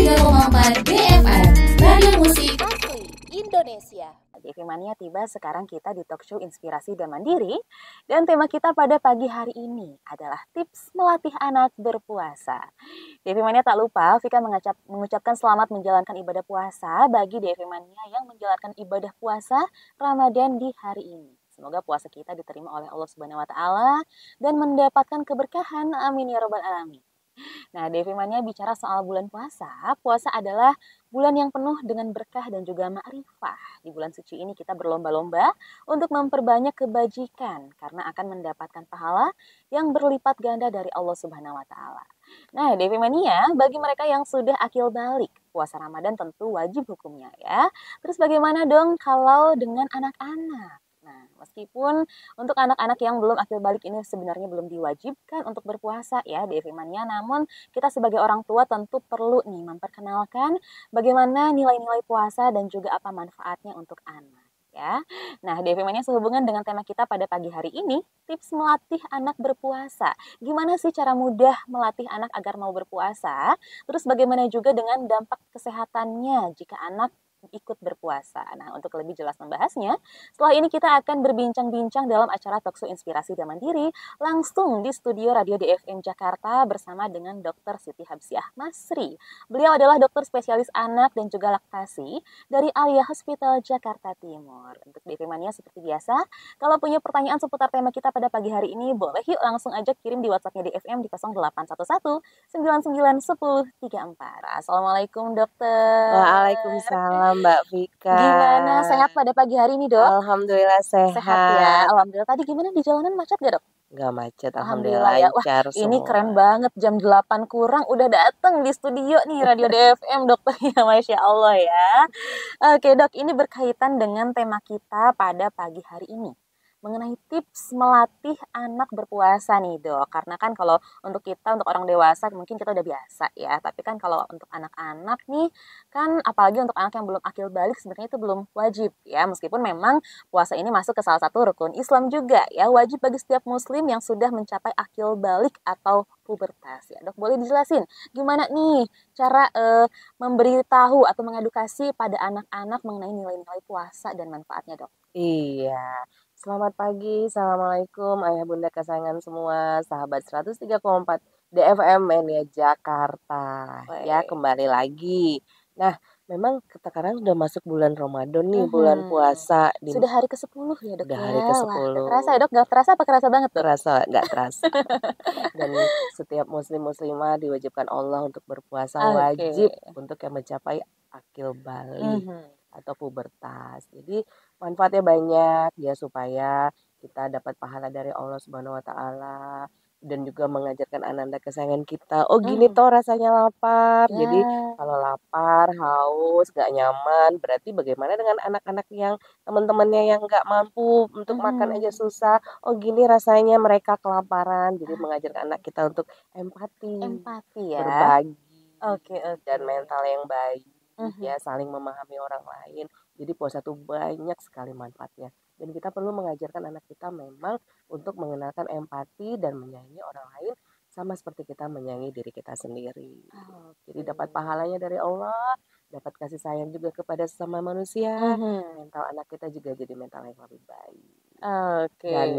103,4 BFM Radio Musik Asli Indonesia. TV Mania tiba sekarang kita di talk show Inspirasi dan Mandiri. Dan tema kita pada pagi hari ini adalah tips melatih anak berpuasa. TV Mania tak lupa Vika mengucapkan selamat menjalankan ibadah puasa bagi TV Mania yang menjalankan ibadah puasa Ramadan di hari ini. Semoga puasa kita diterima oleh Allah Subhanahu wa taala dan mendapatkan keberkahan. Amin ya rabbal alamin. Nah, Devi Mania bicara soal bulan puasa. Puasa adalah bulan yang penuh dengan berkah dan juga ma'rifah. Di bulan suci ini kita berlomba-lomba untuk memperbanyak kebajikan karena akan mendapatkan pahala yang berlipat ganda dari Allah Subhanahu wa taala. Nah, Devi Mania, bagi mereka yang sudah akil balik, puasa Ramadan tentu wajib hukumnya ya. Terus bagaimana dong kalau dengan anak-anak? Nah, meskipun untuk anak-anak yang belum akil balik ini sebenarnya belum diwajibkan untuk berpuasa ya di Mania, namun kita sebagai orang tua tentu perlu nih memperkenalkan bagaimana nilai-nilai puasa dan juga apa manfaatnya untuk anak ya. Nah, Devi Mania sehubungan dengan tema kita pada pagi hari ini, tips melatih anak berpuasa. Gimana sih cara mudah melatih anak agar mau berpuasa? Terus bagaimana juga dengan dampak kesehatannya jika anak ikut berpuasa. Nah, untuk lebih jelas membahasnya, setelah ini kita akan berbincang-bincang dalam acara Talkshow Inspirasi dan Mandiri langsung di studio Radio DFM Jakarta bersama dengan Dr. Siti Habsiah Masri. Beliau adalah dokter spesialis anak dan juga laktasi dari Alia Hospital Jakarta Timur. Untuk DFM Mania seperti biasa, kalau punya pertanyaan seputar tema kita pada pagi hari ini, boleh yuk langsung aja kirim di WhatsApp-nya DFM di 0811 99 10 34. Assalamualaikum dokter. Waalaikumsalam Mbak Vika. Gimana, sehat pada pagi hari ini, Dok? Alhamdulillah sehat. Sehat ya, alhamdulillah. Tadi gimana di jalanan macet gak, Dok? Gak macet, alhamdulillah ya. Wah, lancar semua. ini keren banget, jam 8 kurang udah dateng di studio nih Radio DFM, dokter ya, Masya Allah ya. Oke, Dok, ini berkaitan dengan tema kita pada pagi hari ini, mengenai tips melatih anak berpuasa nih, Dok. Karena kan kalau untuk kita, untuk orang dewasa mungkin kita udah biasa ya. Tapi kan kalau untuk anak-anak nih, kan apalagi untuk anak yang belum akil balik sebenarnya itu belum wajib ya. Meskipun memang puasa ini masuk ke salah satu rukun Islam juga ya. Wajib bagi setiap muslim yang sudah mencapai akil balik atau pubertas ya. Dok, boleh dijelasin gimana nih cara memberitahu atau mengedukasi pada anak-anak mengenai nilai-nilai puasa dan manfaatnya, Dok? Iya. Selamat pagi, Assalamualaikum ayah bunda kesayangan semua, sahabat 103,4 DFM Mania Jakarta. Ya, kembali lagi. Nah, memang sekarang sudah masuk bulan Ramadan nih, bulan puasa. Sudah hari ke-10 ya, Dok? Sudah ya? hari ke-10. Wah, terasa ya, Dok? Gak terasa apa kerasa banget, Dok? Gak terasa. Dan setiap muslim-muslimah diwajibkan Allah untuk berpuasa, wajib untuk yang mencapai akil balik atau pubertas. Jadi manfaatnya banyak ya, supaya kita dapat pahala dari Allah Subhanahu wa taala dan juga mengajarkan ananda kesayangan kita. Oh, gini toh rasanya lapar. Ya. Jadi kalau lapar, haus, gak nyaman, berarti bagaimana dengan anak-anak yang teman-temannya yang gak mampu untuk makan aja susah. Oh, gini rasanya mereka kelaparan. Jadi mengajarkan anak kita untuk empati ya. berbagi, Oke. dan mental yang baik. Ya, saling memahami orang lain. Jadi puasa itu banyak sekali manfaatnya. Dan kita perlu mengajarkan anak kita memang untuk mengenalkan empati dan menyayangi orang lain sama seperti kita menyayangi diri kita sendiri. Jadi dapat pahalanya dari Allah, dapat kasih sayang juga kepada sesama manusia. Mental anak kita juga jadi mental yang lebih baik. Dan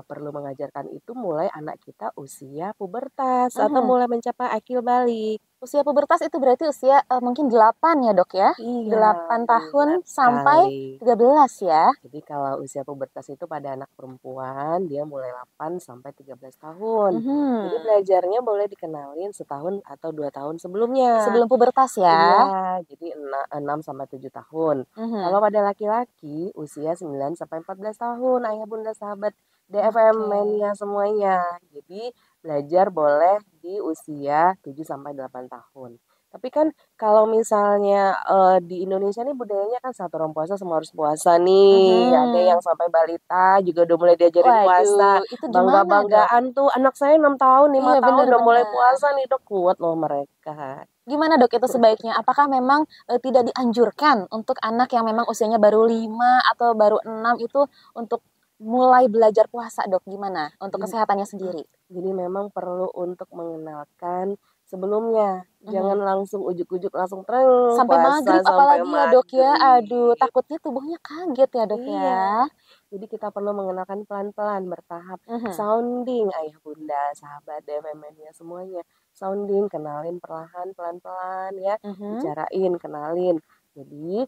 perlu mengajarkan itu mulai anak kita usia pubertas atau mulai mencapai akil balik. Usia pubertas itu berarti usia mungkin 8 ya, Dok ya? Iya, 8 tahun sampai 13 ya? Jadi kalau usia pubertas itu pada anak perempuan dia mulai 8 sampai 13 tahun. Jadi belajarnya boleh dikenalin setahun atau 2 tahun sebelumnya. Sebelum pubertas ya? Iya, jadi 6 sampai 7 tahun. Kalau pada laki-laki usia 9 sampai 14 tahun, ayah bunda sahabat DFM Mania semuanya. Jadi belajar boleh di usia 7 sampai 8 tahun. Tapi kan kalau misalnya di Indonesia nih budayanya kan satu orang puasa semua harus puasa nih. Ada yang sampai balita juga udah mulai diajarin puasa. Itu Bangga-banggaan tuh anak saya 6 tahun, 5 tahun udah mulai puasa nih, Dok. Kuat loh mereka. Gimana, Dok, itu sebaiknya? Apakah memang tidak dianjurkan untuk anak yang memang usianya baru 5 atau baru 6 itu untuk mulai belajar puasa, Dok? Gimana untuk kesehatannya sendiri? Jadi memang perlu untuk mengenalkan sebelumnya. Mhm. Jangan langsung ujuk-ujuk langsung treng Sampai puasa maghrib sampai apalagi ya dok ya, aduh maghrib. takutnya tubuhnya kaget ya dok Iya, ya. jadi kita perlu mengenalkan pelan-pelan, bertahap. Mhm. Sounding ayah bunda, sahabat DFMN-nya semuanya. Sounding, kenalin perlahan, pelan-pelan ya. Mhm. Bicarain, kenalin. Jadi,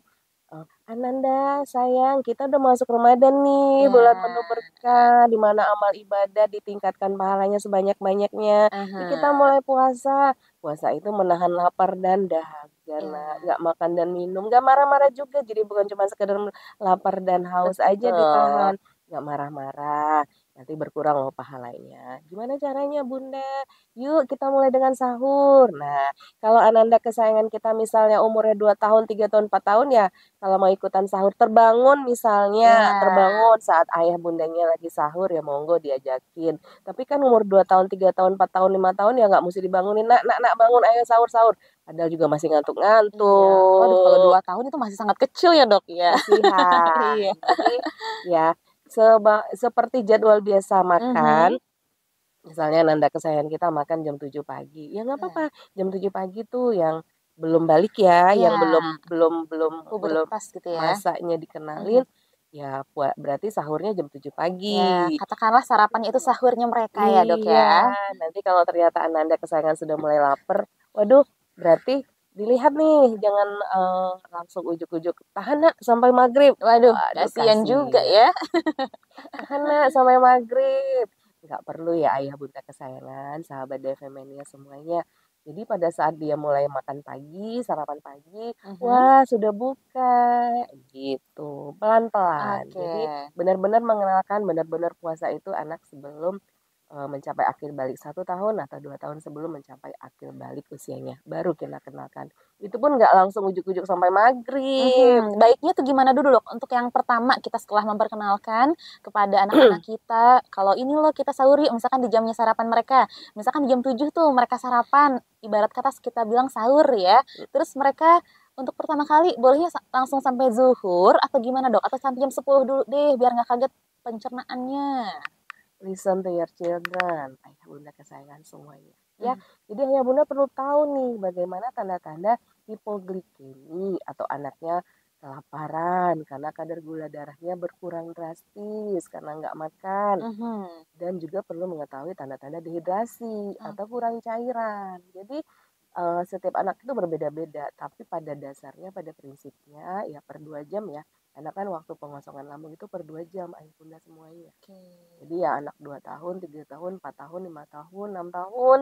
Ananda sayang, kita udah masuk Ramadan nih, bulan penuh Nah, berkah, di mana amal ibadah ditingkatkan pahalanya sebanyak-banyaknya. Yuk kita aha. mulai puasa. Puasa itu menahan lapar dan dahaga, nak. Ya, Nggak makan dan minum, nggak marah-marah juga. Jadi bukan cuma sekedar lapar dan haus aja betul. ditahan, nggak marah-marah. Nanti berkurang loh pahalanya. Gimana caranya, Bunda? Yuk kita mulai dengan sahur. Nah, kalau Ananda kesayangan kita misalnya umurnya 2 tahun, 3 tahun, 4 tahun ya, kalau mau ikutan sahur terbangun misalnya, Ya, terbangun saat ayah bundanya lagi sahur ya monggo diajakin. Tapi kan umur 2 tahun, 3 tahun, 4 tahun, 5 tahun ya nggak mesti dibangunin, nak, nak, nak bangun ayo sahur, sahur. Padahal juga masih iya. Waduh kalau ngantuk-ngantuk. 2 tahun itu masih sangat kecil ya dok ya. Kasihan. Iya. Jadi ya seperti jadwal biasa Mhm. makan, misalnya nanda kesayangan kita makan jam 7 pagi. Ya nggak Nah, apa-apa. Jam 7 pagi tuh yang belum balik ya, yang belum iya, belum belum belum pubertas gitu ya. masanya Mhm. dikenalin, ya berarti sahurnya jam 7 Ya, pagi. katakanlah sarapannya itu sahurnya mereka ya dok Iya, ya. nanti kalau ternyata Ananda kesayangan sudah mulai lapar, waduh, berarti dilihat nih, jangan langsung ujuk-ujuk, tahan nak sampai maghrib. Waduh, Waduh, kasihan juga kasihan. ya. Tahan nak sampai maghrib. Nggak perlu ya ayah bunda kesayangan, sahabat DFMania semuanya. Jadi pada saat dia mulai makan pagi, sarapan pagi, Mhm. wah sudah buka gitu, pelan-pelan. Oke. Jadi benar-benar mengenalkan benar-benar puasa itu anak sebelum mencapai akhir balik 1 tahun atau 2 tahun sebelum mencapai akhir balik usianya. Baru kita kenalkan. Itu pun nggak langsung ujuk-ujuk sampai maghrib. Mhm, baiknya tuh gimana dulu loh untuk yang pertama kita setelah memperkenalkan kepada anak-anak kita, kalau ini loh kita sahur yuk, misalkan di jamnya sarapan mereka, misalkan di jam 7 tuh mereka sarapan, ibarat kata kita bilang sahur ya, terus mereka untuk pertama kali bolehnya langsung sampai zuhur atau gimana dok? Atau sampai jam 10 dulu deh biar nggak kaget pencernaannya. Listen to your children, ayah bunda kesayangan semuanya. Ya, Mhm. jadi ayah bunda perlu tahu nih bagaimana tanda-tanda hipoglikemi atau anaknya kelaparan karena kadar gula darahnya berkurang drastis karena nggak makan, Mhm. dan juga perlu mengetahui tanda-tanda dehidrasi atau Oke. kurang cairan. Jadi setiap anak itu berbeda-beda, tapi pada dasarnya, pada prinsipnya ya per 2 jam ya. Karena kan waktu pengosongan lambung itu per 2 jam ayah bunda semuanya. Oke. Jadi ya anak 2 tahun, 3 tahun, 4 tahun, 5 tahun, 6 tahun,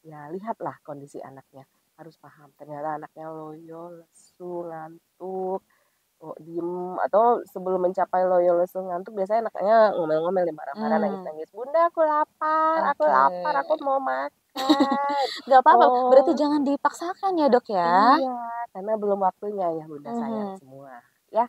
ya lihatlah kondisi anaknya. Harus paham, ternyata anaknya loyo, lesu, ngantuk, oh, diem, atau sebelum mencapai loyo, lesu, ngantuk, biasanya anaknya ngomel-ngomel, marah-marah, Hmm, nangis-nangis. Bunda, oke. aku mau makan. Nggak apa-apa, berarti Oh, jangan dipaksakan ya dok ya. iya, karena belum waktunya ya bunda sayang Mhm. semua. Ya,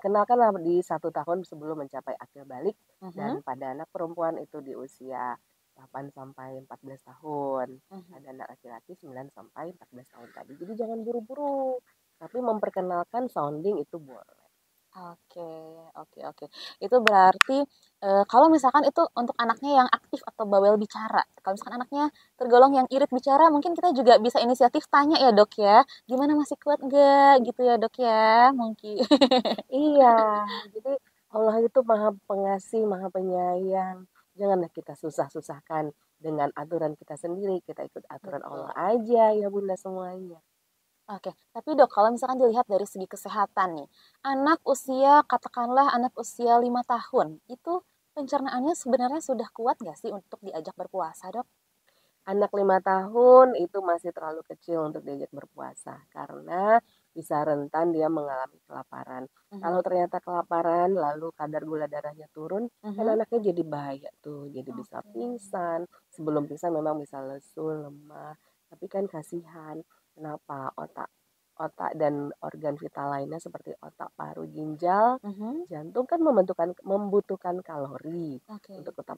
kenalkanlah di 1 tahun sebelum mencapai akil balik, dan Mhm. pada anak perempuan itu di usia 8 sampai 14 tahun. Mhm. Pada anak laki-laki 9 sampai 14 tahun tadi. Jadi jangan buru-buru, tapi memperkenalkan sounding itu boleh. Oke, oke, oke. Itu berarti, kalau misalkan itu untuk anaknya yang aktif atau bawel bicara. Kalau misalkan anaknya tergolong yang irit bicara, mungkin kita juga bisa inisiatif tanya ya, Dok, ya, "Gimana masih kuat nggak?" Gitu ya, Dok, ya, mungkin. Iya, jadi Allah itu maha pengasih, maha penyayang. Janganlah kita susah-susahkan dengan aturan kita sendiri. Kita ikut aturan Allah Betul. aja ya bunda semuanya. Oke, tapi Dok, kalau misalkan dilihat dari segi kesehatan nih, anak usia katakanlah anak usia 5 tahun, itu pencernaannya sebenarnya sudah kuat nggak sih untuk diajak berpuasa, Dok? Anak 5 tahun itu masih terlalu kecil untuk diajak berpuasa karena bisa rentan dia mengalami kelaparan. Kalau Mhm. ternyata kelaparan lalu kadar gula darahnya turun, kan Mhm. anaknya jadi bahaya tuh, jadi bisa Oke. pingsan. Sebelum pingsan memang bisa lesu, lemah, tapi kan kasihan. Kenapa? Otak otak dan organ vital lainnya seperti otak, paru, ginjal, Mhm. jantung kan membutuhkan kalori Oke. untuk tetap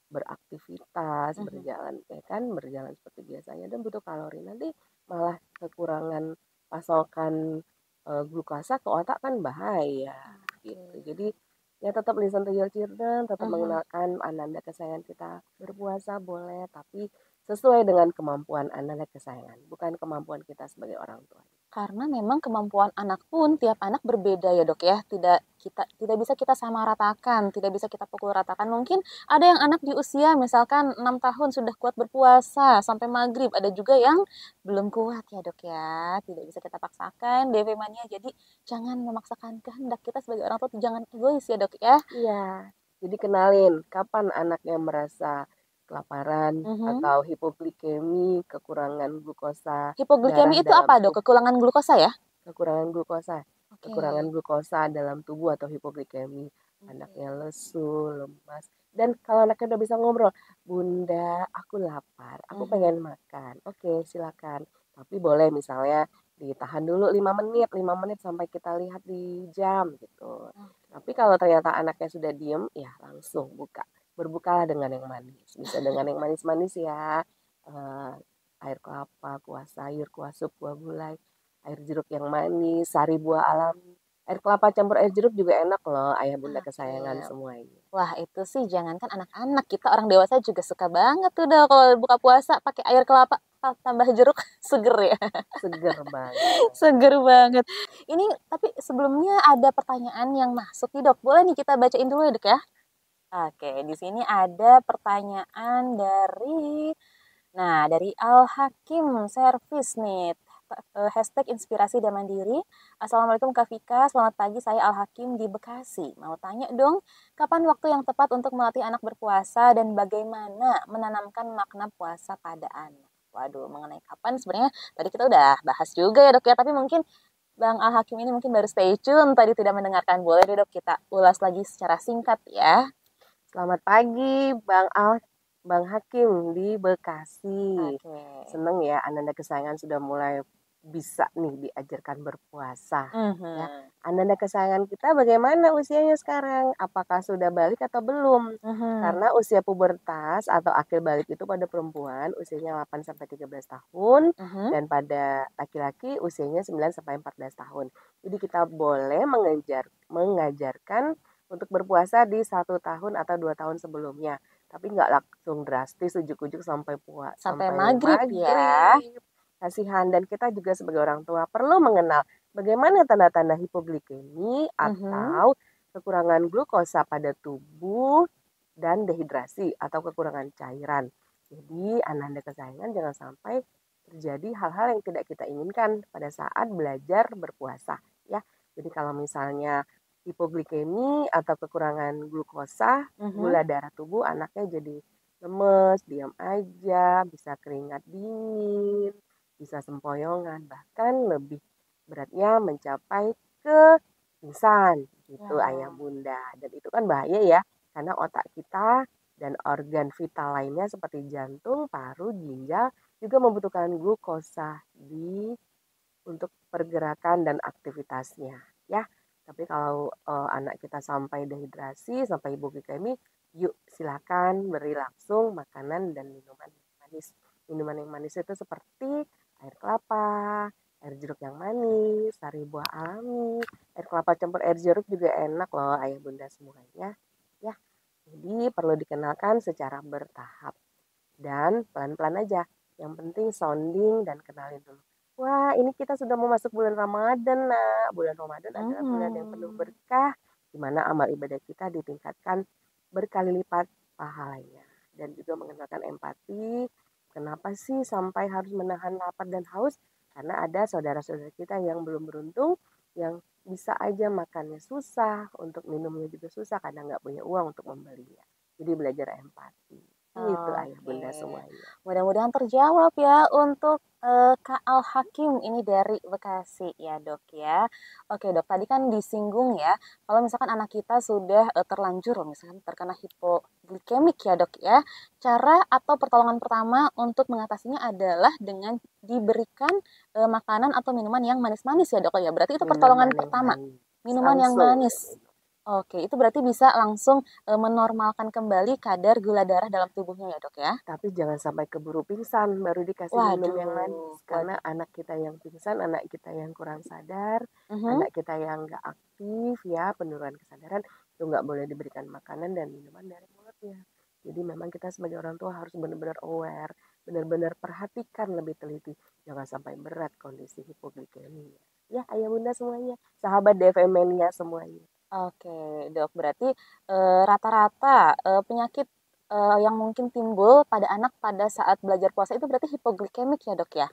beraktivitas, Mhm. berjalan ya kan, berjalan seperti biasanya dan butuh kalori. Nanti malah kekurangan pasokan glukasa ke otak kan bahaya Oke. gitu. Jadi ya tetap listen to your children, tetap Mhm. mengenalkan ananda kesayangan kita berpuasa boleh, tapi sesuai dengan kemampuan anak kesayangan, bukan kemampuan kita sebagai orang tua. Karena memang kemampuan anak pun tiap anak berbeda ya dok ya, tidak bisa kita samaratakan, tidak bisa kita pukul ratakan. Mungkin ada yang anak di usia misalkan 6 tahun sudah kuat berpuasa sampai maghrib, ada juga yang belum kuat ya dok ya, tidak bisa kita paksakan DP Mania. Jadi jangan memaksakan kehendak, kita sebagai orang tua jangan egois ya dok ya. Iya, jadi kenalin kapan anaknya merasa kelaparan atau hipoglikemi, kekurangan glukosa darah Hipoglikemi itu dalam apa dok? Kekurangan glukosa ya? kekurangan glukosa, Oke. kekurangan glukosa dalam tubuh atau hipoglikemi, anaknya lesu, lemas. Dan kalau anaknya udah bisa ngobrol, Bunda, aku lapar, aku pengen makan. Oke, silakan. Tapi boleh misalnya ditahan dulu 5 menit sampai kita lihat di jam gitu. Tapi kalau ternyata anaknya sudah diem, ya langsung buka. Berbukalah dengan yang manis. Bisa dengan yang manis-manis ya. Eh, air kelapa, kuah sayur, kuah sup, kuah gulai, air jeruk yang manis, sari buah alami. Air kelapa campur air jeruk juga enak loh, ayah bunda kesayangan semuanya. Wah itu sih jangankan anak-anak, kita orang dewasa juga suka banget tuh dok kalau buka puasa pakai air kelapa tambah jeruk seger ya. Seger banget. Seger banget. Ini tapi sebelumnya ada pertanyaan yang masuk nih dok. Boleh nih kita bacain dulu ya dok ya. Oke, di sini ada pertanyaan dari Al Hakim Service nih. Hashtag inspirasi dan mandiri. Assalamualaikum Kak Vika, selamat pagi, saya Al Hakim di Bekasi. Mau tanya dong, kapan waktu yang tepat untuk melatih anak berpuasa dan bagaimana menanamkan makna puasa pada anak? Waduh, mengenai kapan sebenarnya tadi kita udah bahas juga ya dok ya, tapi mungkin Bang Al Hakim ini mungkin baru stay tune, tadi tidak mendengarkan. Boleh deh dok kita ulas lagi secara singkat ya. Selamat pagi Bang Hakim di Bekasi. Seneng ya Ananda kesayangan sudah mulai bisa nih diajarkan berpuasa. Ya. Ananda kesayangan kita bagaimana usianya sekarang? Apakah sudah balik atau belum? Karena usia pubertas atau akhir balik itu pada perempuan usianya 8 sampai 13 tahun dan pada laki-laki usianya 9 sampai 14 tahun. Jadi kita boleh mengajarkan untuk berpuasa di 1 tahun atau 2 tahun sebelumnya. Tapi nggak langsung drastis ujuk-ujuk sampai maghrib ya. Kasihan, dan kita juga sebagai orang tua perlu mengenal bagaimana tanda-tanda hipoglikemi atau kekurangan glukosa pada tubuh dan dehidrasi atau kekurangan cairan. Jadi Ananda kesayangan jangan sampai terjadi hal-hal yang tidak kita inginkan pada saat belajar berpuasa ya. Jadi kalau misalnya hipoglikemi atau kekurangan glukosa, gula darah tubuh anaknya jadi lemes, diam aja, bisa keringat dingin, bisa sempoyongan, bahkan lebih beratnya mencapai ke pingsan gitu ayah bunda. Dan itu kan bahaya ya, karena otak kita dan organ vital lainnya seperti jantung, paru, ginjal juga membutuhkan glukosa untuk pergerakan dan aktivitasnya ya. Tapi kalau anak kita sampai dehidrasi, sampai hipoglikemi, yuk silakan beri langsung makanan dan minuman yang manis. Minuman yang manis itu seperti air kelapa, air jeruk yang manis, sari buah alami, air kelapa campur air jeruk juga enak loh ayah bunda semuanya. Ya, jadi perlu dikenalkan secara bertahap dan pelan-pelan aja. Yang penting sounding dan kenalin dulu. Wah, ini kita sudah mau masuk bulan Ramadan, nah. Bulan Ramadan adalah bulan yang penuh berkah, di mana amal ibadah kita ditingkatkan berkali lipat pahalanya. Dan juga mengenalkan empati. Kenapa sih sampai harus menahan lapar dan haus? Karena ada saudara-saudara kita yang belum beruntung, yang bisa aja makannya susah, untuk minumnya juga susah karena nggak punya uang untuk membelinya. Jadi belajar empati. Itu ayah bunda semuanya. Mudah-mudahan terjawab ya untuk Kak Al Hakim ini dari Bekasi ya dok ya. Oke dok, tadi kan disinggung ya, kalau misalkan anak kita sudah terlanjur misalkan terkena hipoglikemik ya dok ya, cara atau pertolongan pertama untuk mengatasinya adalah dengan diberikan makanan atau minuman yang manis-manis ya dok ya. Berarti itu pertolongan pertama, minuman yang manis. Oke, itu berarti bisa langsung menormalkan kembali kadar gula darah dalam tubuhnya ya dok ya? Tapi jangan sampai keburu pingsan baru dikasih minum yang manis. Karena anak kita yang pingsan, anak kita yang kurang sadar, anak kita yang nggak aktif ya, penurunan kesadaran, itu nggak boleh diberikan makanan dan minuman dari mulutnya. Jadi memang kita sebagai orang tua harus benar-benar aware, benar-benar perhatikan lebih teliti. Jangan sampai berat kondisi hipoglikemia. Ya, ayah bunda semuanya, sahabat DFM mania semuanya. Oke, Dok. Berarti rata-rata penyakit yang mungkin timbul pada anak pada saat belajar puasa itu berarti hipoglikemik ya, Dok ya?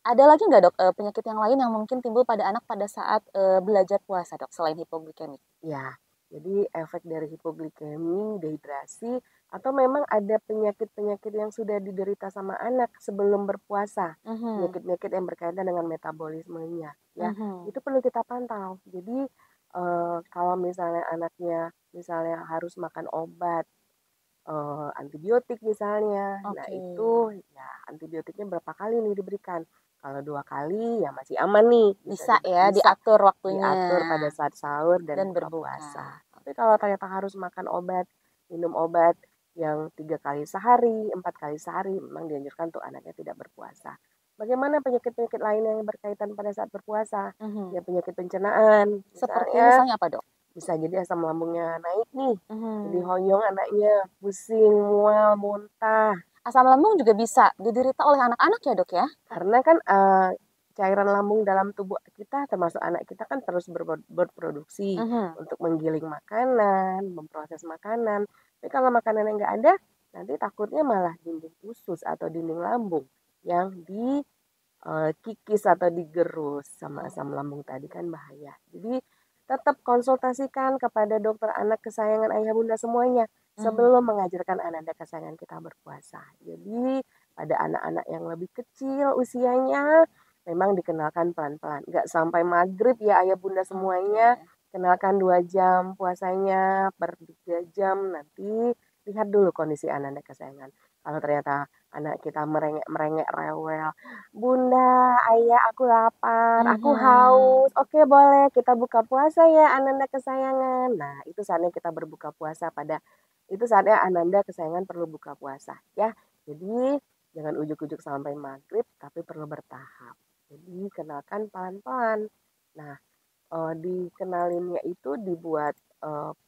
Ada lagi nggak, Dok, penyakit yang lain yang mungkin timbul pada anak pada saat belajar puasa, Dok, selain hipoglikemik? Ya, jadi efek dari hipoglikemi, dehidrasi, atau memang ada penyakit-penyakit yang sudah diderita sama anak sebelum berpuasa. Mhm, Penyakit-penyakit yang berkaitan dengan metabolismenya, ya. mhm. Itu perlu kita pantau. Jadi kalau misalnya anaknya misalnya harus makan obat antibiotik misalnya, nah Oke. itu ya antibiotiknya berapa kali nih diberikan? Kalau 2 kali ya masih aman nih, Bisa ya bisa diatur waktunya diatur pada saat sahur dan dan buka berbuka. puasa. Tapi kalau ternyata harus makan obat, minum obat yang 3 kali sehari, 4 kali sehari, memang dianjurkan untuk anaknya tidak berpuasa. Bagaimana penyakit-penyakit lain yang berkaitan pada saat berpuasa? Mhm. Ya penyakit pencernaan, Seperti misalnya misalnya apa, Dok? bisa jadi asam lambungnya naik nih, jadi Mhm. hoyong anaknya, pusing, mual, muntah. Asam lambung juga bisa diderita oleh anak-anak ya, Dok ya? Karena kan cairan lambung dalam tubuh kita termasuk anak kita kan terus berproduksi Mhm. untuk menggiling makanan, memproses makanan. Tapi kalau makanan yang nggak ada, nanti takutnya malah dinding usus atau dinding lambung yang dikikis atau digerus sama asam Oh. lambung tadi kan bahaya. Jadi tetap konsultasikan kepada dokter anak kesayangan ayah bunda semuanya Mhm. sebelum mengajarkan ananda kesayangan kita berpuasa. Jadi pada anak-anak yang lebih kecil usianya memang dikenalkan pelan-pelan. Nggak sampai maghrib ya ayah bunda Oke. semuanya. Kenalkan 2 jam puasanya per 3 jam nanti lihat dulu kondisi ananda kesayangan. Kalau ternyata anak kita merengek-merengek rewel, bunda, ayah aku lapar, aku Mhm. haus. Oke boleh kita buka puasa ya Ananda kesayangan. Nah itu saatnya kita berbuka puasa itu saatnya Ananda kesayangan perlu buka puasa ya. Jadi jangan ujuk-ujuk sampai maghrib tapi perlu bertahap. Jadi kenalkan pelan-pelan. Nah dikenalinnya itu dibuat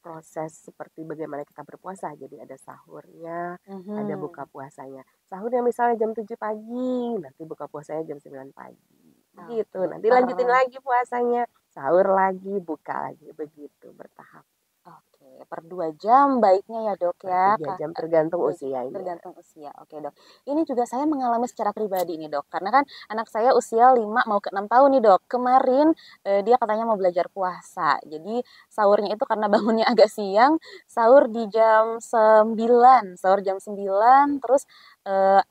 proses seperti bagaimana kita berpuasa. Jadi ada sahurnya, ada buka Mhm. puasanya. Sahurnya misalnya jam 7 pagi, nanti buka puasanya jam 9 pagi. Begitu, Oke, nanti lanjutin lagi puasanya, sahur lagi, buka lagi, begitu bertahap. per 2 jam baiknya ya, Dok, Per ya, 3 jam tergantung usianya. tergantung usia. Oke, Dok. Ini juga saya mengalami secara pribadi nih, Dok, karena kan anak saya usia 5 mau ke 6 tahun nih, Dok. Kemarin dia katanya mau belajar puasa. Jadi sahurnya itu karena bangunnya agak siang, sahur di jam 9, sahur jam 9, terus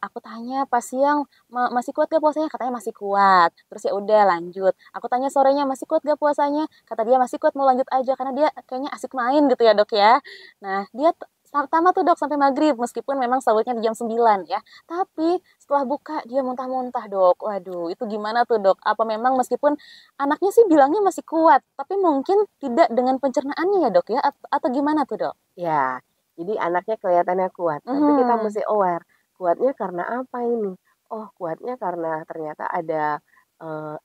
aku tanya pas siang, Masih kuat gak puasanya?" Katanya masih kuat. Terus ya udah lanjut. Aku tanya sorenya, "Masih kuat gak puasanya?" Kata dia masih kuat, mau lanjut aja karena dia kayaknya asik main gitu ya, Dok ya. Nah, dia sama tuh, Dok, sampai maghrib meskipun memang sahurnya di jam 9 ya. Tapi setelah buka dia muntah-muntah, Dok. Waduh, itu gimana tuh, Dok? Apa memang meskipun anaknya sih bilangnya masih kuat, tapi mungkin tidak dengan pencernaannya ya, Dok ya? Atau gimana tuh, Dok? Ya, jadi anaknya kelihatannya kuat, tapi kita Mhm. mesti aware. Kuatnya karena apa ini? Oh, kuatnya karena ternyata ada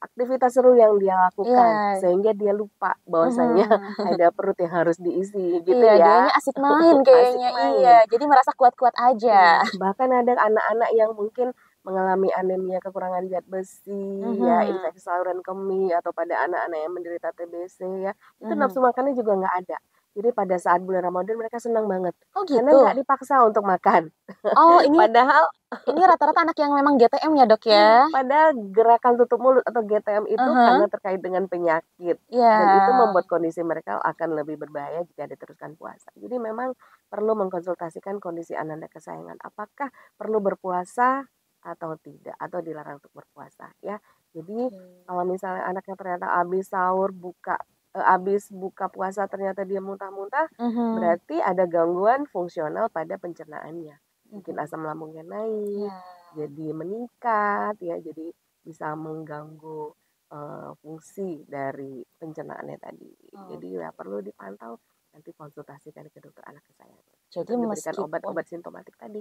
aktivitas seru yang dia lakukan, Iya. sehingga dia lupa bahwasanya Mhm. ada perut yang harus diisi, gitu Iya, dianya ya. asik main Asik kayaknya. Iya, main. jadi merasa kuat-kuat aja. Iya, bahkan ada anak-anak yang mungkin mengalami anemia kekurangan zat besi, ya Mhm. infeksi saluran kemih, atau pada anak-anak yang menderita TBC ya, itu nafsu Mhm. makannya juga nggak ada. Jadi pada saat bulan Ramadan mereka senang banget, Oh karena gitu? nggak dipaksa untuk makan. Oh, ini Padahal ini rata-rata anak yang memang GTM ya, Dok ya? padahal gerakan tutup mulut atau GTM itu Mhm. karena terkait dengan penyakit. Dan itu Iya. membuat kondisi mereka akan lebih berbahaya jika diteruskan puasa. Jadi memang perlu mengkonsultasikan kondisi ananda kesayangan. Apakah perlu berpuasa atau tidak, atau dilarang untuk berpuasa ya. Jadi Oke. kalau misalnya anaknya ternyata habis buka puasa ternyata dia muntah-muntah, Mhm. berarti ada gangguan fungsional pada pencernaannya. Mungkin Mhm. asam lambungnya naik, Iya. jadi meningkat ya, jadi bisa mengganggu fungsi dari pencernaannya tadi. Jadi ya Oke. perlu dipantau, nanti konsultasikan ke dokter anak kesayangan Jadi untuk diberikan meskipun obat-obat simptomatik tadi.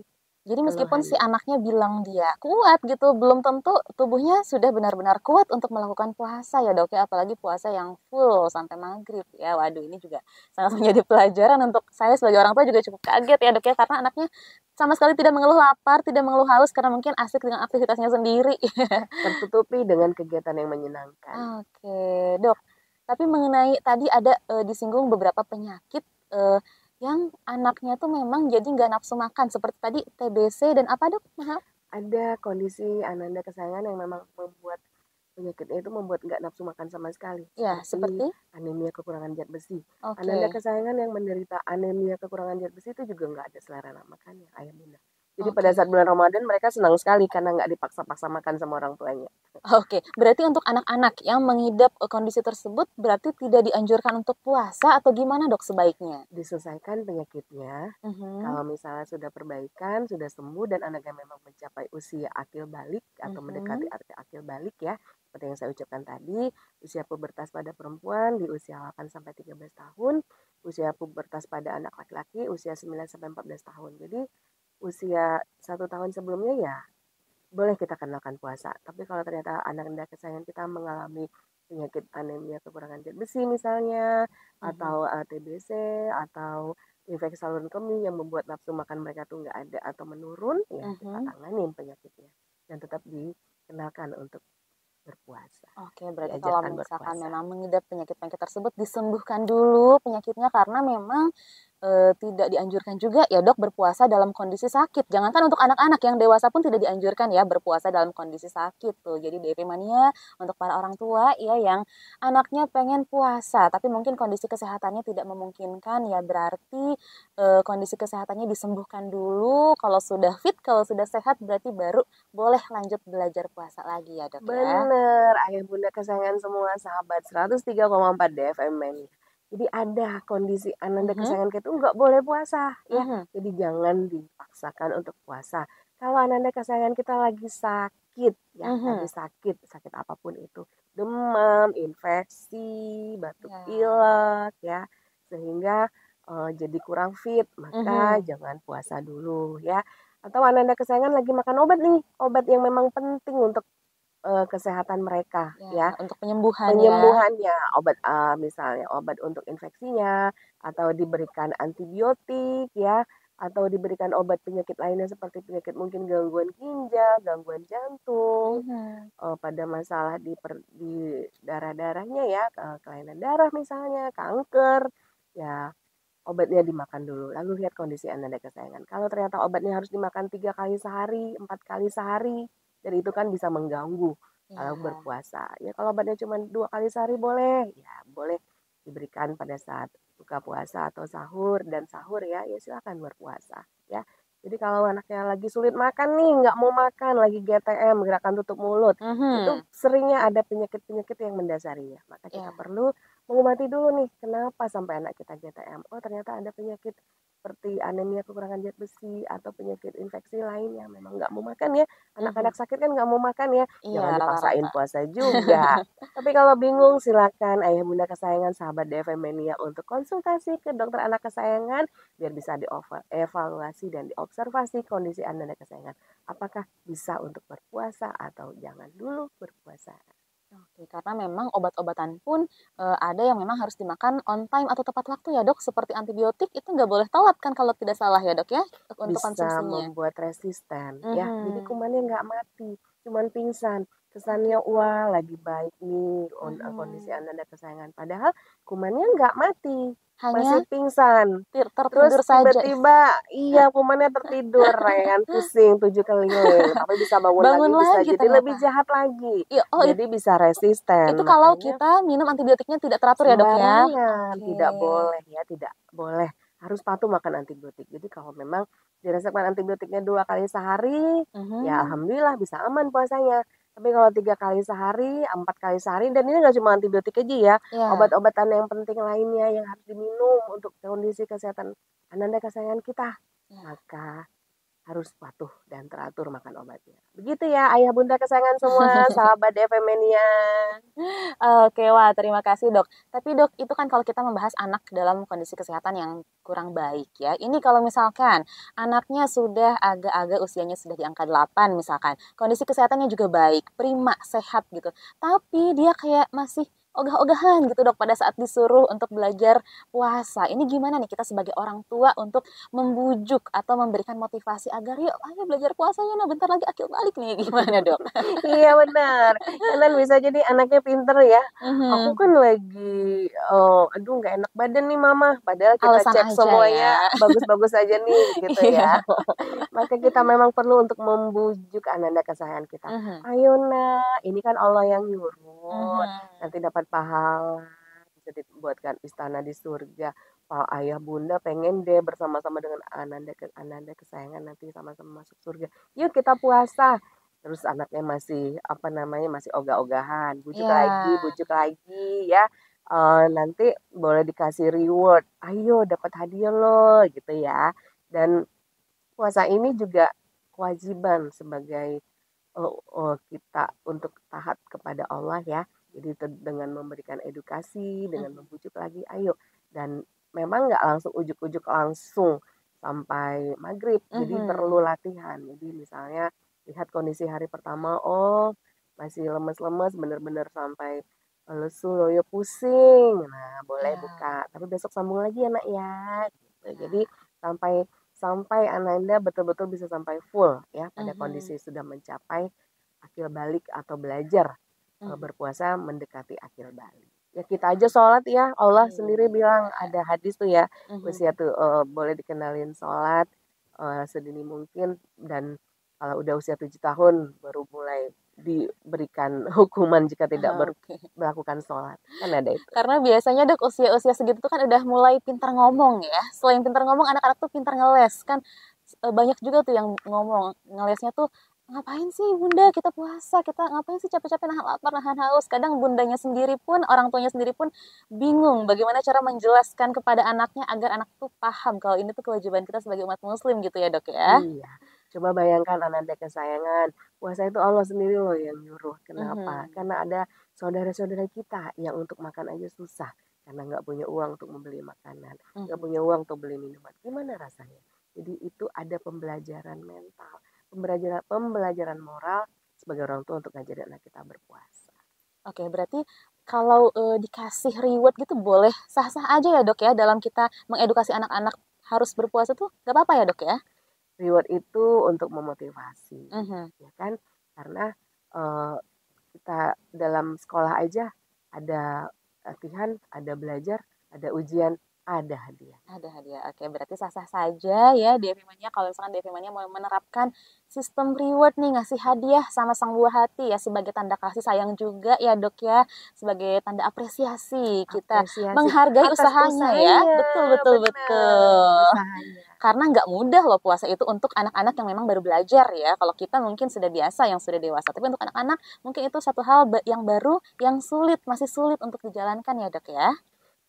Jadi meskipun si keluhannya. anaknya bilang dia kuat gitu, belum tentu tubuhnya sudah benar-benar kuat untuk melakukan puasa ya Dok ya, apalagi puasa yang full sampai maghrib ya. Waduh ini juga sangat menjadi pelajaran untuk saya sebagai orang tua juga cukup kaget ya Dok ya, karena anaknya sama sekali tidak mengeluh lapar, tidak mengeluh haus karena mungkin asik dengan aktivitasnya sendiri. Tertutupi dengan kegiatan yang menyenangkan. Oke Dok, tapi mengenai tadi ada disinggung beberapa penyakit yang anaknya tuh memang jadi nggak nafsu makan seperti tadi TBC dan apa Dok? Maaf. Ada kondisi ananda kesayangan yang memang membuat penyakitnya itu membuat nggak nafsu makan sama sekali, Ya, seperti seperti? anemia kekurangan zat besi. Ananda Oke, kesayangan yang menderita anemia kekurangan zat besi itu juga nggak ada selera makannya, ayah bunda. Jadi pada oke, saat bulan Ramadan mereka senang sekali karena nggak dipaksa-paksa makan sama orang tuanya. oke. Berarti untuk anak-anak yang mengidap kondisi tersebut berarti tidak dianjurkan untuk puasa atau gimana dok sebaiknya? Diselesaikan penyakitnya, Mhm, kalau misalnya sudah perbaikan, sudah sembuh dan anaknya memang mencapai usia akil balik atau mendekati mhm, akil balik ya, seperti yang saya ucapkan tadi, usia pubertas pada perempuan di usia 8 sampai 13 tahun, usia pubertas pada anak laki-laki usia 9 sampai 14 tahun. Jadi usia 1 tahun sebelumnya ya boleh kita kenakan puasa. Tapi kalau ternyata anak kesayangan kita mengalami penyakit anemia kekurangan zat besi misalnya, mhm, atau TBC, atau infeksi saluran kemih yang membuat nafsu makan mereka tuh nggak ada atau menurun, ya kita mhm. tanganin penyakitnya. Dan tetap dikenakan untuk berpuasa, Oke, berarti kalau diajarkan misalkan berpuasa. memang mengidap penyakit-penyakit tersebut disembuhkan dulu penyakitnya karena memang tidak dianjurkan juga ya dok berpuasa dalam kondisi sakit. Jangankan untuk anak-anak yang dewasa pun tidak dianjurkan ya berpuasa dalam kondisi sakit tuh. Jadi DP mania untuk para orang tua ya yang anaknya pengen puasa tapi mungkin kondisi kesehatannya tidak memungkinkan ya berarti kondisi kesehatannya disembuhkan dulu. Kalau sudah fit, kalau sudah sehat berarti baru boleh lanjut belajar puasa lagi ya dok ya. Bener, ayah bunda kesayangan semua sahabat 103,4 DFM Mania. Jadi ada kondisi ananda Mhm, kesayangan kita nggak boleh puasa ya. mhm, Jadi jangan dipaksakan untuk puasa. Kalau ananda kesayangan kita lagi sakit ya, lagi mhm. sakit, sakit apapun itu, demam, infeksi, batuk Ya, pilek ya, sehingga jadi kurang fit, maka mhm. jangan puasa dulu ya. Atau ananda kesayangan lagi makan obat nih, obat yang memang penting untuk kesehatan mereka Ya, ya, untuk penyembuhan ya. penyembuhannya, obat, misalnya obat untuk infeksinya, atau diberikan antibiotik ya, atau diberikan obat penyakit lainnya seperti penyakit mungkin gangguan ginjal, gangguan jantung, Mhm, pada masalah di darah-darahnya ya, kelainan darah misalnya, kanker, ya obatnya dimakan dulu, lalu lihat kondisi Anda dan kesayangan. Kalau ternyata obatnya harus dimakan 3 kali sehari, 4 kali sehari, dan itu kan bisa mengganggu kalau ya, berpuasa. Ya kalau obatnya cuma 2 kali sehari boleh, ya boleh diberikan pada saat buka puasa atau sahur dan sahur ya, ya silakan berpuasa ya. Jadi kalau anaknya lagi sulit makan nih, nggak mau makan, lagi GTM, gerakan tutup mulut, itu mhm, seringnya ada penyakit-penyakit yang mendasarinya. Maka kita ya, perlu mengamati dulu nih, kenapa sampai anak kita GTM? Oh, ternyata ada penyakit seperti anemia kekurangan zat besi atau penyakit infeksi lain yang memang nggak mau makan ya. mhm. Anak-anak sakit kan nggak mau makan ya. Iya Jangan dipaksain rata-rata. puasa juga. Tapi kalau bingung silakan ayah bunda kesayangan sahabat DFM Mania untuk konsultasi ke dokter anak kesayangan biar bisa dievaluasi dan diobservasi kondisi anda dan kesayangan. Apakah bisa untuk berpuasa atau jangan dulu berpuasa. Oke, karena memang obat-obatan pun, ada yang memang harus dimakan on time atau tepat waktu ya, Dok? Seperti antibiotik itu nggak boleh telat kan kalau tidak salah ya, Dok, ya? Untuk Bisa konsumsinya. membuat resisten ya. Jadi Mhm, kumannya nggak mati, cuman pingsan. oh Kesannya gitu. wah lagi baik nih kondisi Mhm. Anda dan kesayangan. Padahal kumannya nggak mati, Hanya masih pingsan. tertidur Terus saja. tiba-tiba iya kumannya tertidur ya kan pusing 7 keliling tapi bisa bangun Bangun lagi bisa lagi jadi lebih ternyata. jahat lagi. Iya, oh Jadi bisa resisten itu kalau makanya kita minum antibiotiknya tidak teratur ya, Dok, ya? sembarangan, Oke. tidak boleh ya, tidak boleh. Harus patuh makan antibiotik. Jadi kalau memang diresepkan antibiotiknya 2 kali sehari, ya Mhm, alhamdulillah bisa aman puasanya. Tapi kalau 3 kali sehari, 4 kali sehari, dan ini nggak cuma antibiotik aja ya, iya. obat-obatan yang penting lainnya yang harus diminum untuk kondisi kesehatan Ananda kesayangan kita. Iya. Maka harus patuh dan teratur makan obatnya. Begitu ya ayah bunda kesayangan semua, sahabat DP Mania. Oke, wah terima kasih dok. Tapi dok, itu kan kalau kita membahas anak dalam kondisi kesehatan yang kurang baik ya. Ini kalau misalkan anaknya sudah agak-agak usianya sudah di angka 8 misalkan. Kondisi kesehatannya juga baik, prima, sehat gitu. Tapi dia kayak masih ogah-ogahan gitu dok pada saat disuruh untuk belajar puasa. Ini gimana nih kita sebagai orang tua untuk membujuk atau memberikan motivasi agar yuk ayo belajar puasa ya, nah bentar lagi akil balik nih, gimana dok? Iya benar, kan bisa jadi anaknya pinter ya. Aku Mhm. kan lagi, aduh nggak enak badan nih mama, padahal kita Alasan cek aja ya. semuanya bagus-bagus aja nih gitu ya. Iya. Maka kita memang perlu untuk membujuk ananda kesayangan kita. Mhm. Ayo nak, ini kan Allah yang nyuruh, Mhm. nanti dapat pahala, bisa dibuatkan istana di surga. Pak ayah bunda pengen deh bersama-sama dengan ananda kesayangan nanti sama-sama masuk surga. Yuk kita puasa. Terus anaknya masih apa namanya masih ogah-ogahan, Iya. bujuk lagi ya. Nanti boleh dikasih reward. Ayo dapat hadiah loh gitu ya. Dan puasa ini juga kewajiban sebagai kita untuk taat kepada Allah ya. Jadi dengan memberikan edukasi, dengan Mhm. membujuk lagi, ayo. Dan memang nggak langsung ujuk-ujuk langsung sampai maghrib. Jadi perlu Mhm. latihan. Jadi misalnya lihat kondisi hari pertama, oh masih lemes-lemes, bener-bener sampai lesu, loyo, pusing. Nah boleh Iya. buka. Tapi besok sambung lagi ya nak ya. Gitu. Jadi Iya. sampai sampai Ananda betul-betul bisa sampai full ya pada Mhm. kondisi sudah mencapai akil balik atau belajar Mhm. berpuasa mendekati akil balik. Ya kita aja sholat ya, Allah sendiri bilang Iya. ada hadis tuh ya, usia Mhm. tuh boleh dikenalin sholat sedini mungkin dan kalau udah usia 7 tahun baru mulai diberikan hukuman jika tidak Oke. melakukan sholat. Kan ada itu. Karena biasanya dok usia-usia segitu tuh kan udah mulai pintar ngomong ya. Selain pintar ngomong, anak-anak tuh pintar ngeles kan. Banyak juga tuh yang ngomong ngelesnya tuh ngapain sih bunda kita puasa, kita ngapain sih capek-capek nahan lapar nahan haus. Kadang bundanya sendiri pun, orang tuanya sendiri pun bingung bagaimana cara menjelaskan kepada anaknya agar anak tuh paham kalau ini tuh kewajiban kita sebagai umat muslim gitu ya dok ya. Iya, coba bayangkan ananda kesayangan, puasa itu Allah sendiri loh yang nyuruh. Kenapa? Mhm. Karena ada saudara-saudara kita yang untuk makan aja susah. Karena nggak punya uang untuk membeli makanan, nggak Mhm. punya uang untuk beli minuman. Gimana rasanya? Jadi itu ada pembelajaran mental, pembelajaran moral sebagai orang tua untuk ngajarin anak kita berpuasa. Oke, berarti kalau, dikasih reward gitu boleh sah-sah aja ya, Dok, ya, dalam kita mengedukasi anak-anak harus berpuasa tuh nggak apa-apa ya, Dok, ya? Reward itu untuk memotivasi, Mhm. ya kan? Karena eh, kita dalam sekolah aja ada latihan, ada belajar, ada ujian, ada hadiah. Ada hadiah. Oke, berarti sah-sah saja ya DP Mania kalau misalkan DP Mania mau menerapkan sistem reward nih, ngasih hadiah sama sang buah hati ya sebagai tanda kasih sayang juga ya, Dok, ya. Sebagai tanda apresiasi kita Apresiasi menghargai atas usahanya ya. usahanya, Betul betul benar, betul. usahanya. Karena nggak mudah loh puasa itu untuk anak-anak yang memang baru belajar ya. Kalau kita mungkin sudah biasa yang sudah dewasa, tapi untuk anak-anak mungkin itu satu hal yang baru, yang sulit, masih sulit untuk dijalankan ya, Dok, ya.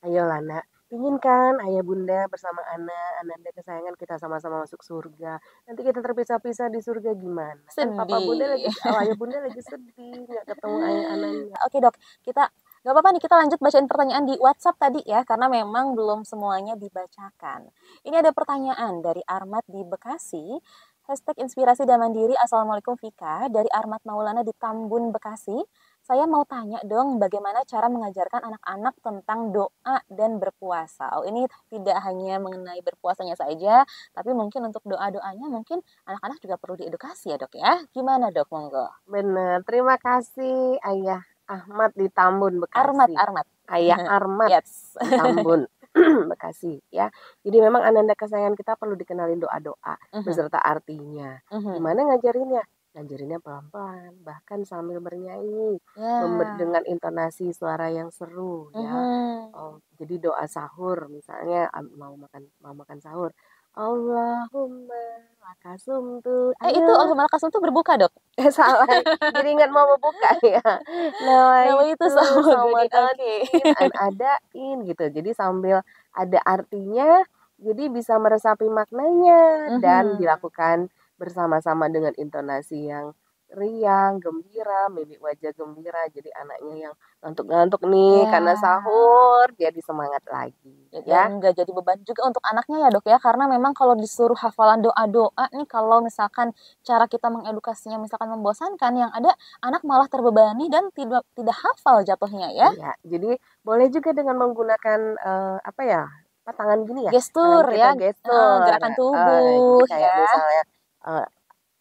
Ayolah nak, ingin kan ayah bunda bersama ananda kesayangan kita sama-sama masuk surga. Nanti kita terpisah-pisah di surga gimana? Kan papa bunda lagi, Sedih. ayah bunda lagi sedih, nggak ketemu ayah ananda. Oke dok, kita nggak apa-apa nih kita lanjut bacain pertanyaan di WhatsApp tadi ya, karena memang belum semuanya dibacakan. Ini ada pertanyaan dari Armat di Bekasi. Hashtag Inspirasi dan Mandiri. Assalamualaikum Vika. Dari Armat Maulana di Tambun, Bekasi. Saya mau tanya dong bagaimana cara mengajarkan anak-anak tentang doa dan berpuasa. Oh, ini tidak hanya mengenai berpuasanya saja, tapi mungkin untuk doa-doanya mungkin anak-anak juga perlu diedukasi ya dok ya. Gimana dok, monggo? Bener, terima kasih ayah Ahmad di Tambun, Armat, Bekasi. Armat. Ayah Armat Yes. di Tambun, Bekasi ya. Jadi memang ananda kesayangan kita perlu dikenalin doa-doa Mhm, beserta artinya. mhm. Gimana ngajarinnya? Ngajarinnya pelan-pelan, bahkan sambil bernyanyi, Ya. dengan intonasi suara yang seru ya. Mhm. Oh, jadi doa sahur misalnya mau makan sahur. Allahumma lakasumtu. Itu Ayo. Al Kasum tuh berbuka, Dok? Salah, jadi ingat mau membuka ya. Nah Nama itu itu sama sama Godin, oke. godin, adain gitu. Jadi sambil ada artinya, jadi bisa meresapi maknanya dan Mhm. dilakukan bersama-sama dengan intonasi yang riang, gembira, mimik wajah gembira. Jadi anaknya yang ngantuk-ngantuk nih karena Ya. sahur, jadi semangat lagi ya. Dan nggak jadi beban juga untuk anaknya ya dok ya, karena memang kalau disuruh hafalan doa-doa nih, kalau misalkan cara kita mengedukasinya misalkan membosankan, yang ada anak malah terbebani dan tidak hafal jatuhnya ya. Iya, jadi boleh juga dengan menggunakan apa ya, tangan gini ya, tangan Gestur kita ya, gestur. gerakan Jadi tubuh kayak ya. misalnya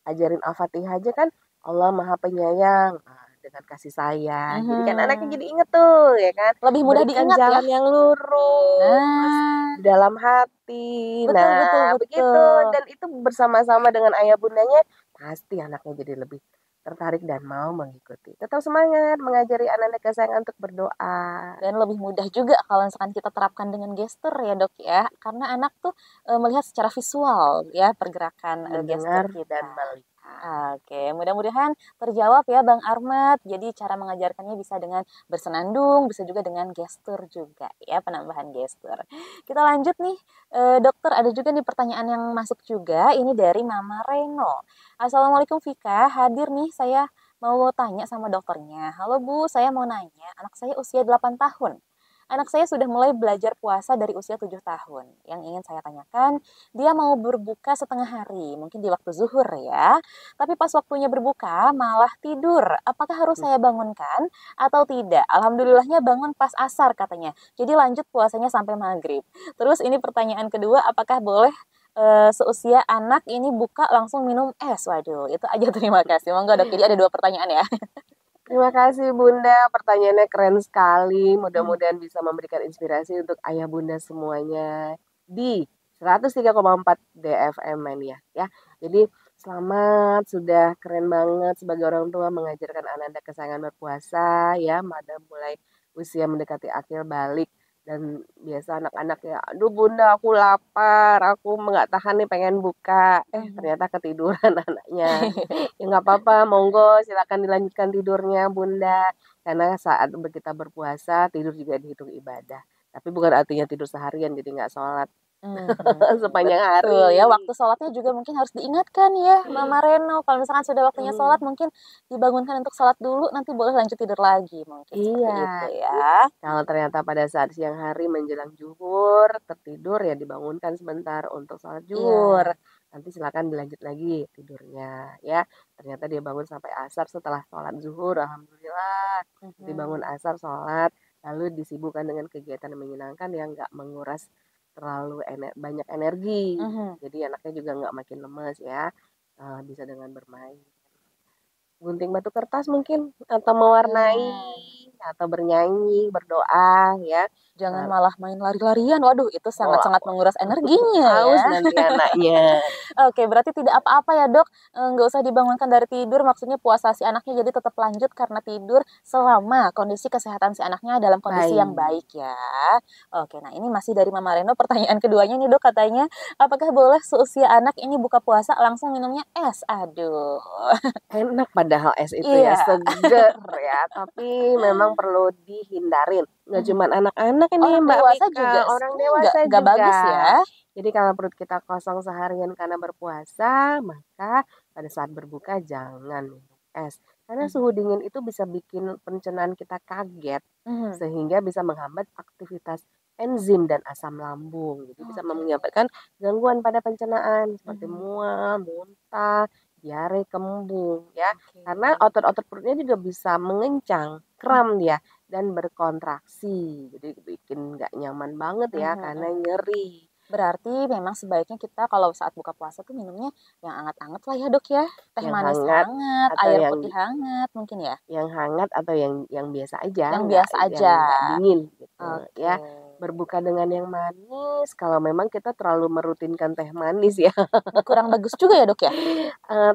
ajarin Al-Fatihah aja kan, Allah Maha Penyayang, dengan kasih sayang. Jadi kan anaknya Mhm. jadi inget tuh ya kan, Lebih mudah berikan diingat ya. jalan yang lurus Nah, di dalam hati. betul betul Nah, begitu betul. dan itu bersama-sama dengan ayah bundanya, pasti anaknya jadi lebih tertarik dan mau mengikuti. Tetap semangat mengajari anak-anak kesayangan untuk berdoa, Dan lebih mudah juga kalau misalkan kita terapkan dengan gestur ya dok ya, karena anak tuh melihat secara visual ya pergerakan gestur mendengar dan kita. melihat. Oke, mudah-mudahan terjawab ya Bang Armat. Jadi cara mengajarkannya bisa dengan bersenandung, bisa juga dengan gestur juga ya, penambahan gestur. Kita lanjut nih, dokter, ada juga nih pertanyaan yang masuk juga, ini dari Mama Reno. Assalamualaikum Vika, hadir nih saya mau tanya sama dokternya. Halo Bu, saya mau nanya, anak saya usia 8 tahun. Anak saya sudah mulai belajar puasa dari usia 7 tahun. Yang ingin saya tanyakan, dia mau berbuka setengah hari, mungkin di waktu zuhur ya. Tapi pas waktunya berbuka malah tidur. Apakah harus saya bangunkan atau tidak? Alhamdulillahnya bangun pas asar katanya. Jadi lanjut puasanya sampai maghrib. Terus ini pertanyaan kedua, apakah boleh seusia anak ini buka langsung minum es? Waduh, itu aja terima kasih. Monggo dok, jadi ada 2 pertanyaan ya. Terima kasih Bunda, pertanyaannya keren sekali. Mudah-mudahan bisa memberikan inspirasi untuk ayah bunda semuanya di 103,4 DFM Mania ya. Jadi selamat, sudah keren banget sebagai orang tua mengajarkan anak-anak kesayangan berpuasa ya, pada mulai usia mendekati akhir balik. Dan biasa anak-anak ya, aduh Bunda aku lapar, aku nggak tahan nih pengen buka. Ternyata ketiduran anaknya. Ya nggak apa-apa, monggo silakan dilanjutkan tidurnya Bunda. Karena saat kita berpuasa, tidur juga dihitung ibadah. Tapi bukan artinya tidur seharian jadi nggak sholat sepanjang Betul ya, hari. waktu sholatnya juga mungkin harus diingatkan ya Mama Reno. Kalau misalkan sudah waktunya sholat, Hmm, mungkin dibangunkan untuk sholat dulu, nanti boleh lanjut tidur lagi. Mungkin seperti iya, itu jadi ya. kalau ternyata pada saat siang hari menjelang zuhur tertidur ya dibangunkan sebentar untuk sholat zuhur. Iya. Nanti silakan dilanjut lagi tidurnya ya. Ternyata dia bangun sampai asar setelah sholat zuhur, alhamdulillah. Nanti bangun Mhm. asar sholat, lalu disibukkan dengan kegiatan yang menyenangkan yang nggak menguras terlalu banyak energi. Mhm. Jadi anaknya juga nggak makin lemes ya. Bisa dengan bermain gunting batu kertas mungkin atau mewarnai Iya. atau bernyanyi, berdoa ya. Jangan Nah, malah main lari-larian. Waduh, itu oh, sangat-sangat menguras energinya haus ya. nanti anaknya. Oke, berarti tidak apa-apa ya dok, nggak usah dibangunkan dari tidur, maksudnya puasa si anaknya jadi tetap lanjut karena tidur selama kondisi kesehatan si anaknya dalam kondisi yang Baik, baik ya. Oke, nah ini masih dari Mama Reno, pertanyaan keduanya nih dok, katanya, apakah boleh seusia anak ini buka puasa langsung minumnya es? Aduh. enak padahal es itu ya, Iya. seger ya, tapi memang perlu dihindarin. Nggak Mhm. cuma anak-anak ini Orang Mbak dewasa Vika, juga orang sebenarnya dewasa nggak juga. bagus ya. Jadi kalau perut kita kosong seharian karena berpuasa, maka pada saat berbuka jangan minum es. Karena Mhm. suhu dingin itu bisa bikin pencernaan kita kaget, Mhm. sehingga bisa menghambat aktivitas enzim dan asam lambung. Jadi bisa Oke. menyebabkan gangguan pada pencernaan seperti Mhm. mual, muntah, diare, kembung ya. Oke. Karena otot-otot perutnya juga bisa mengencang, kram dia dan berkontraksi. Jadi bikin nggak nyaman banget ya Mhm. karena Mhm. nyeri. Berarti memang sebaiknya kita kalau saat buka puasa tuh minumnya yang hangat-hangat lah ya dok ya. Teh Yang manis hangat hangat, atau air putih hangat mungkin ya. yang hangat atau yang biasa aja, Yang biasa aja. nggak dingin gitu Oke. ya. Berbuka dengan yang manis kalau memang kita terlalu merutinkan teh manis ya. Kurang bagus juga ya dok ya.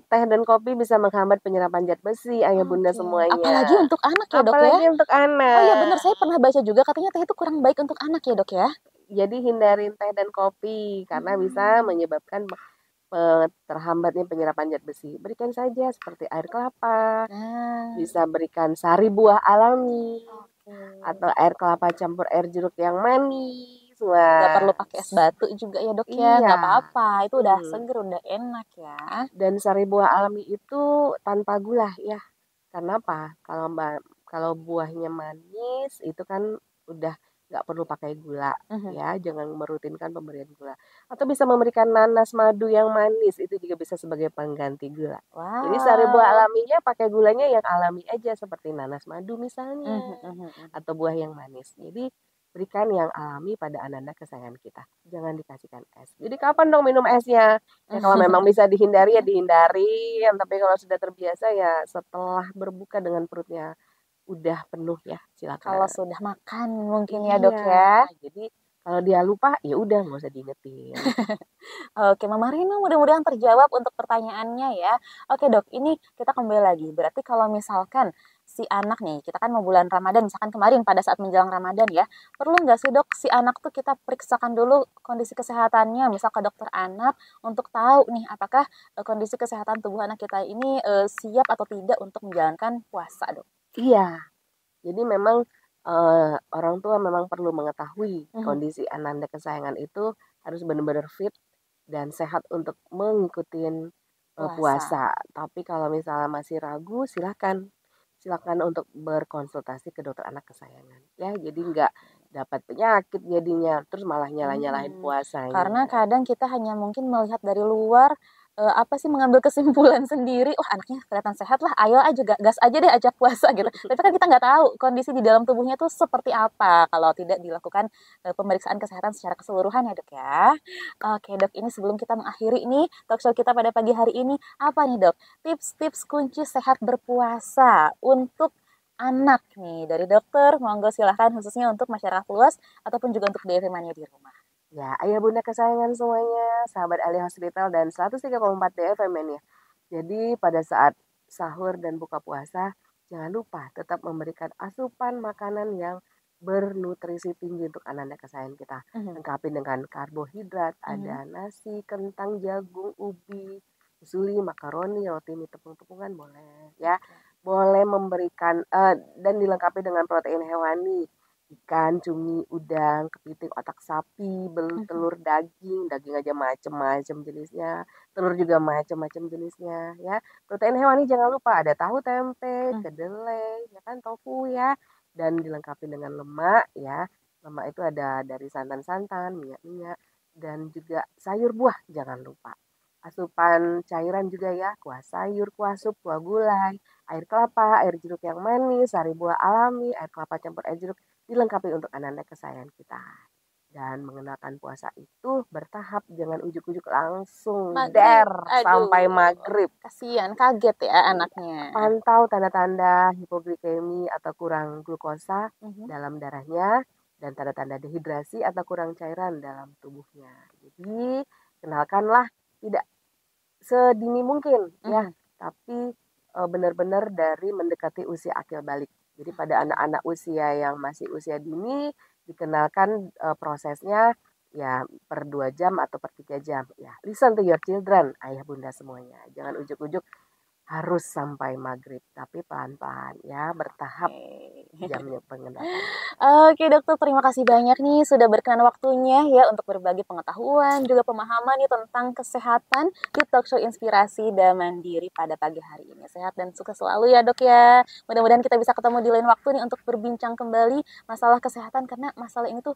Teh dan kopi bisa menghambat penyerapan zat besi, ayah bunda Oke. semuanya. Apalagi untuk anak ya dok ya. Apalagi untuk Oh iya benar, anak. saya pernah baca juga katanya teh itu kurang baik untuk anak ya dok ya. Jadi hindarin teh dan kopi karena bisa Hmm. menyebabkan terhambatnya penyerapan zat besi. Berikan saja seperti air kelapa, Nah. bisa berikan sari buah alami, Oke. atau air kelapa campur air jeruk yang manis Nggak perlu Wah, pakai es batu juga ya dok ya, nggak iya. apa-apa. Itu udah Hmm. seger, udah enak ya. Dan sari buah alami itu tanpa gula ya. Karena apa? Kalau buahnya manis itu kan udah nggak perlu pakai gula Mhm. ya. Jangan merutinkan pemberian gula. Atau bisa memberikan nanas madu yang manis itu juga bisa sebagai pengganti gula. Jadi sari buah Wow. alaminya pakai gulanya yang alami aja seperti nanas madu misalnya Mhm, mhm, mhm. atau buah yang manis. Jadi berikan yang alami pada anak-anak kesayangan kita. Jangan dikasihkan es. Jadi kapan dong minum esnya? Ya kalau memang bisa dihindari ya dihindari, tapi kalau sudah terbiasa ya setelah berbuka dengan perutnya udah penuh ya Kalau silakan. sudah makan mungkin ya dok Iya, ya. jadi kalau dia lupa ya udah nggak usah diingetin. Oke, Mama Rino mudah-mudahan terjawab untuk pertanyaannya ya. Oke dok, ini kita kembali lagi. Berarti kalau misalkan si anak nih, kita kan mau bulan Ramadan, misalkan kemarin pada saat menjelang Ramadan ya, perlu nggak sih dok si anak tuh kita periksakan dulu kondisi kesehatannya, misal ke dokter anak untuk tahu nih apakah kondisi kesehatan tubuh anak kita ini siap atau tidak untuk menjalankan puasa dok. Iya, jadi memang orang tua memang perlu mengetahui Mhm. kondisi anak kesayangan itu harus benar-benar fit dan sehat untuk mengikuti Puasa. puasa. Tapi kalau misalnya masih ragu, silakan untuk berkonsultasi ke dokter anak kesayangan. Ya, jadi nggak dapat penyakit jadinya, terus malah nyalah-nyalahin Karena puasanya. kadang kita hanya mungkin melihat dari luar, apa sih, mengambil kesimpulan sendiri, "Wah, anaknya kelihatan sehat lah, ayo aja gas aja deh ajak puasa," gitu. Tapi kan kita nggak tahu kondisi di dalam tubuhnya tuh seperti apa kalau tidak dilakukan, pemeriksaan kesehatan secara keseluruhan ya, Dok, ya. Oke, Dok, ini sebelum kita mengakhiri nih talkshow kita pada pagi hari ini, apa nih, Dok, tips-tips kunci sehat berpuasa untuk anak nih dari dokter, monggo silahkan khususnya untuk masyarakat luas ataupun juga untuk DV Mania di rumah. Ya, ayah bunda kesayangan semuanya, sahabat Ali Hospital dan 103,4 DFM ya. Jadi pada saat sahur dan buka puasa, jangan lupa tetap memberikan asupan makanan yang bernutrisi tinggi untuk anak-anak kesayangan kita. Mhm, Lengkapi dengan karbohidrat, mhm. ada nasi, kentang, jagung, ubi, suli, makaroni, roti mie tepung-tepungan boleh ya. Oke. Boleh memberikan dan dilengkapi dengan protein hewani ikan, cumi, udang, kepiting, otak sapi, Mhm. telur daging, daging aja macem-macem jenisnya, telur juga macem-macem jenisnya ya. Protein hewani jangan lupa ada tahu, tempe, Mmm, kedelai, ya kan tofu ya, dan dilengkapi dengan lemak ya. Lemak itu ada dari santan-santan, minyak-minyak, dan juga sayur buah jangan lupa. Asupan cairan juga ya, kuah sayur, kuah sup, kuah gulai, air kelapa, air jeruk yang manis, sari buah alami, air kelapa campur air jeruk dilengkapi untuk anak-anak kesayangan kita. Dan mengenalkan puasa itu bertahap, jangan ujuk-ujuk langsung maghrib, sampai aduh, maghrib. kasihan, kaget ya anaknya. Pantau tanda-tanda hipoglikemi atau kurang glukosa Mhm, dalam darahnya dan tanda-tanda dehidrasi atau kurang cairan dalam tubuhnya. Jadi kenalkanlah tidak sedini mungkin ya, mhm. tapi benar-benar dari mendekati usia akil balik. Jadi pada Oke. anak-anak usia yang masih usia dini dikenalkan prosesnya ya per 2 jam atau per 3 jam. Ya, listen to your children, ayah bunda semuanya. Jangan ujuk-ujuk harus sampai maghrib, tapi pelan-pelan ya, bertahap Oke. jamnya pengenalannya. Oke dokter, terima kasih banyak nih sudah berkenan waktunya ya untuk berbagi pengetahuan, juga pemahaman nih tentang kesehatan di talkshow Inspirasi dan Mandiri pada pagi hari ini. Sehat dan sukses selalu ya dok ya. Mudah-mudahan kita bisa ketemu di lain waktu nih untuk berbincang kembali masalah kesehatan karena masalah ini tuh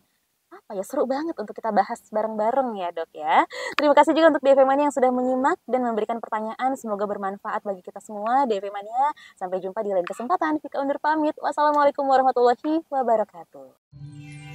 apa ya seru banget untuk kita bahas bareng-bareng ya dok ya. Terima kasih juga untuk DV Mania yang sudah menyimak dan memberikan pertanyaan. Semoga bermanfaat bagi kita semua DV Mania. Sampai jumpa di lain kesempatan. Vika undur pamit. Wassalamualaikum warahmatullahi wabarakatuh.